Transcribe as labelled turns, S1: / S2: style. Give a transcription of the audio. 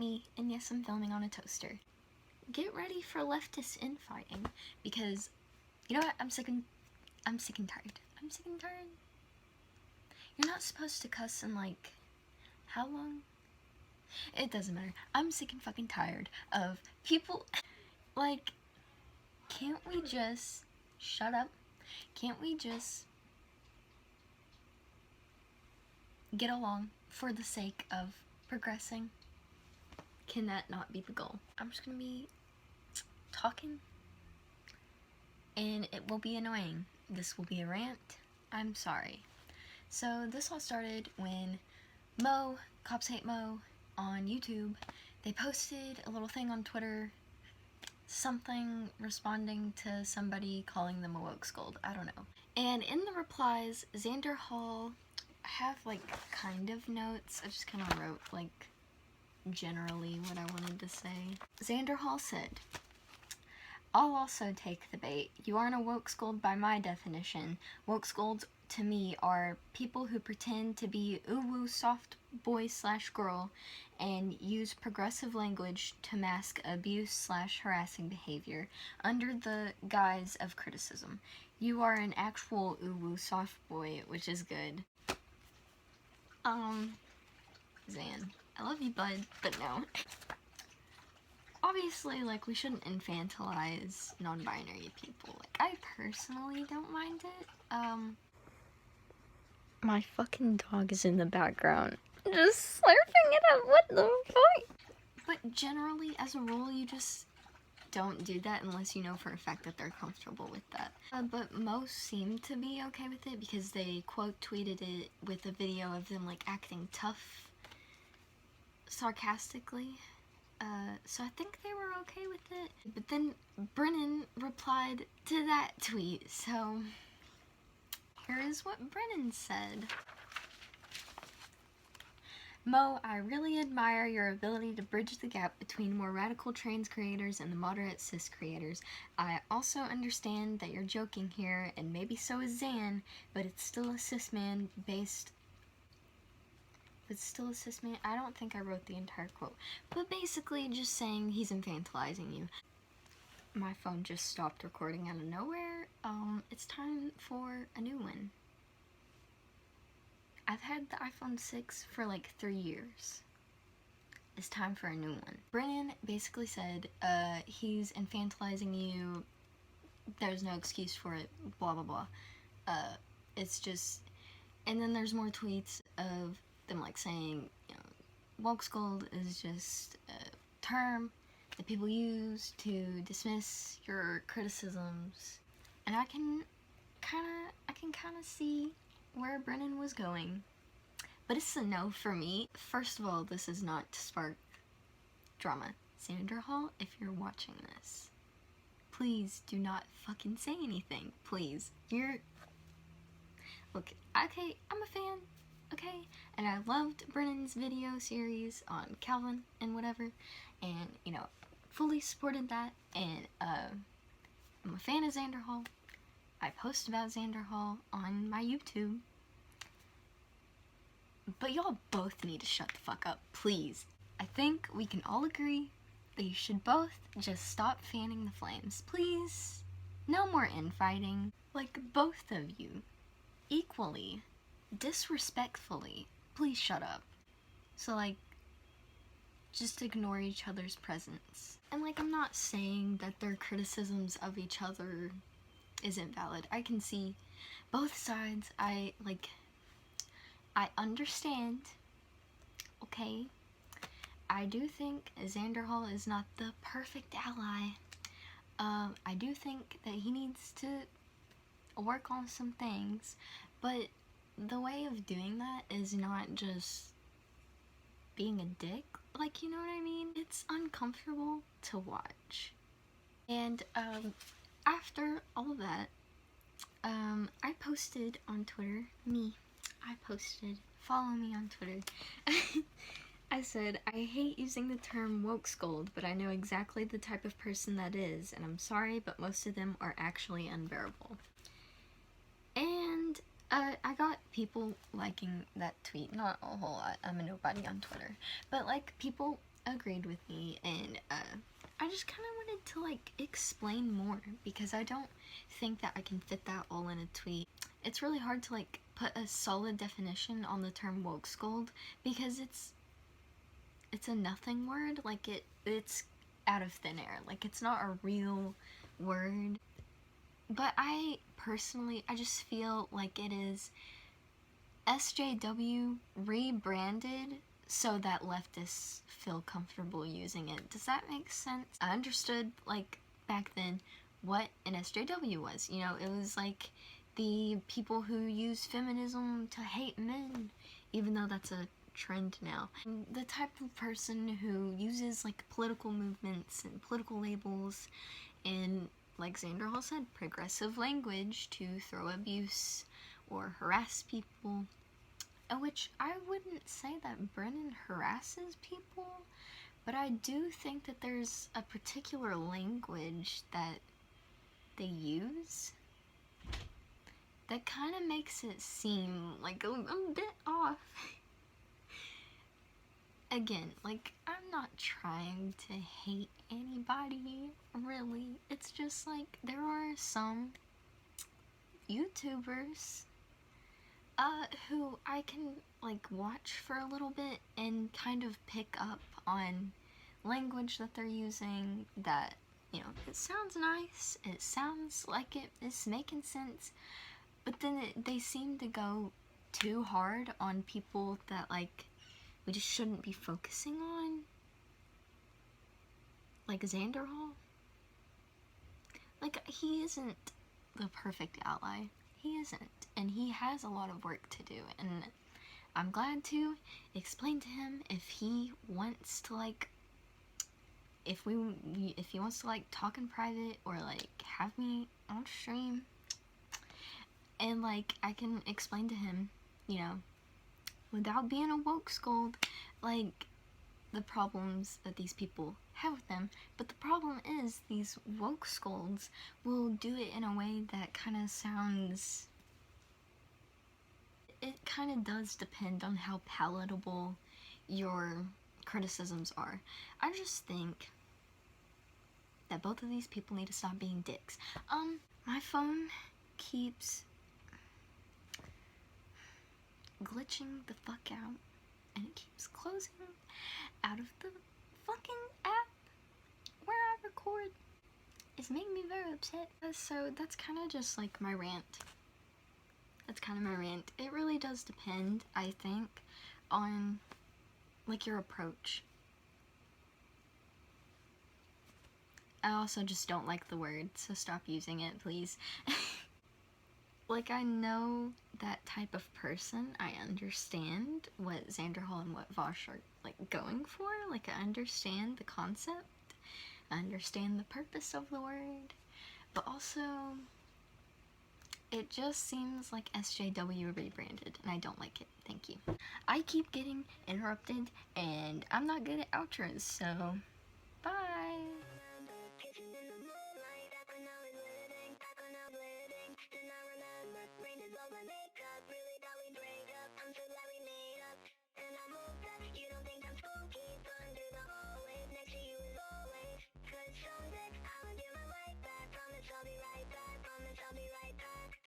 S1: me, and yes, I'm filming on a toaster. Get ready for leftist infighting, because, you know what, I'm sick and tired. I'm sick and tired. You're not supposed to cuss in, like, how long? It doesn't matter. I'm sick and fucking tired of people, like, can't we just shut up? Can't we just get along for the sake of progressing? Can that not be the goal? I'm just gonna be talking, and it will be annoying. This will be a rant. I'm sorry. So this all started when Mo, Cops Hate Mo, on YouTube, they posted a little thing on Twitter, something responding to somebody calling them a Wokescold. I don't know. And in the replies, Xander Hall, I have like kind of notes. I just kind of wrote like generally what I wanted to say. Xander Hall said, "I'll also take the bait. You aren't a Wokescold by my definition. Wokescolds to me are people who pretend to be uwu soft boy / girl and use progressive language to mask abuse / harassing behavior under the guise of criticism. You are an actual uwu soft boy," which is good. Xan, I love you, bud, but no. Obviously, like, we shouldn't infantilize non-binary people. Like, I personally don't mind it. My fucking dog is in the background, just slurping it up. What the fuck? But generally, as a rule, you just don't do that unless you know for a fact that they're comfortable with that. But most seem to be okay with it because they quote tweeted it with a video of them like acting tough sarcastically. So I think they were okay with it. But then Brennan replied to that tweet, so here is what Brennan said. "Mo, I really admire your ability to bridge the gap between more radical trans creators and the moderate cis creators. I also understand that you're joking here, and maybe so is Xan, but it's still a cis man based... I don't think I wrote the entire quote. But basically just saying he's infantilizing you." My phone just stopped recording out of nowhere. It's time for a new one. I've had the iPhone 6 for like 3 years. It's time for a new one. Brennan basically said, he's infantilizing you, there's no excuse for it, blah blah blah. It's just... And then there's more tweets of them like saying, you know, Wokescold is just a term that people use to dismiss your criticisms. And I can kind of see where Brennan was going. But it's a no for me. First of all, this is not to spark drama. Xander Hall, if you're watching this, please do not fucking say anything. Please. Look, okay, I'm a fan, okay? And I loved Brennan's video series on Calvin and whatever, and, you know, fully supported that, and, I'm a fan of Xander Hall. I post about Xander Hall on my YouTube. But y'all both need to shut the fuck up, please. I think we can all agree that you should both just stop fanning the flames, please. No more infighting. Like, both of you, equally, disrespectfully, please shut up. So, like, just ignore each other's presence. And, like, I'm not saying that their criticisms of each other isn't valid. I can see both sides. I understand, okay? I do think Xander Hall is not the perfect ally. I do think that he needs to work on some things, but the way of doing that is not just being a dick, like, you know what I mean? It's uncomfortable to watch. And, after all of that, I posted on Twitter, follow me on Twitter. I said, "I hate using the term Wokescold, but I know exactly the type of person that is, and I'm sorry, but most of them are actually unbearable." And I got people liking that tweet. Not a whole lot, I'm a nobody on Twitter. But like, people agreed with me, and I just kind of wanted to like explain more because I don't think that I can fit that all in a tweet. It's really hard to like put a solid definition on the term Wokescold because it's a nothing word. Like it's out of thin air. Like it's not a real word. But I personally, I just feel like it is SJW rebranded so that leftists feel comfortable using it. Does that make sense? I understood, like, back then what an SJW was. You know, it was like the people who use feminism to hate men, even though that's a trend now. The type of person who uses, like, political movements and political labels and, like Xander Hall said, progressive language to throw abuse or harass people. Which I wouldn't say that Brennan harasses people, but I do think that there's a particular language that they use that kind of makes it seem like a bit off. Again, like, I'm not trying to hate anybody, really. It's just like there are some YouTubers who I can, like, watch for a little bit and kind of pick up on language that they're using that, you know, it sounds nice, it sounds like it is making sense, but then they seem to go too hard on people that, like, we just shouldn't be focusing on. Like Xander Hall. Like, he isn't the perfect ally. He isn't, and he has a lot of work to do, and I'm glad to explain to him if he wants to, like, if he wants to, like, talk in private or, like, have me on stream, and, like, I can explain to him, you know, without being a woke scold, like, the problems that these people have with them. But the problem is these woke scolds will do it in a way that kind of sounds, it kind of does depend on how palatable your criticisms are. I just think that both of these people need to stop being dicks. My phone keeps glitching the fuck out, and it keeps closing out of the fucking app where I record. It's making me very upset. So that's kind of just like my rant. That's kind of my rant. It really does depend, I think, on, like, your approach. I also just don't like the word, so stop using it, please. Like, I know that type of person. I understand what Xander Hall and what Vosh are, like, going for. Like, I understand the concept. I understand the purpose of the word. But also, it just seems like SJW rebranded, and I don't like it. Thank you. I keep getting interrupted, and I'm not good at outros, so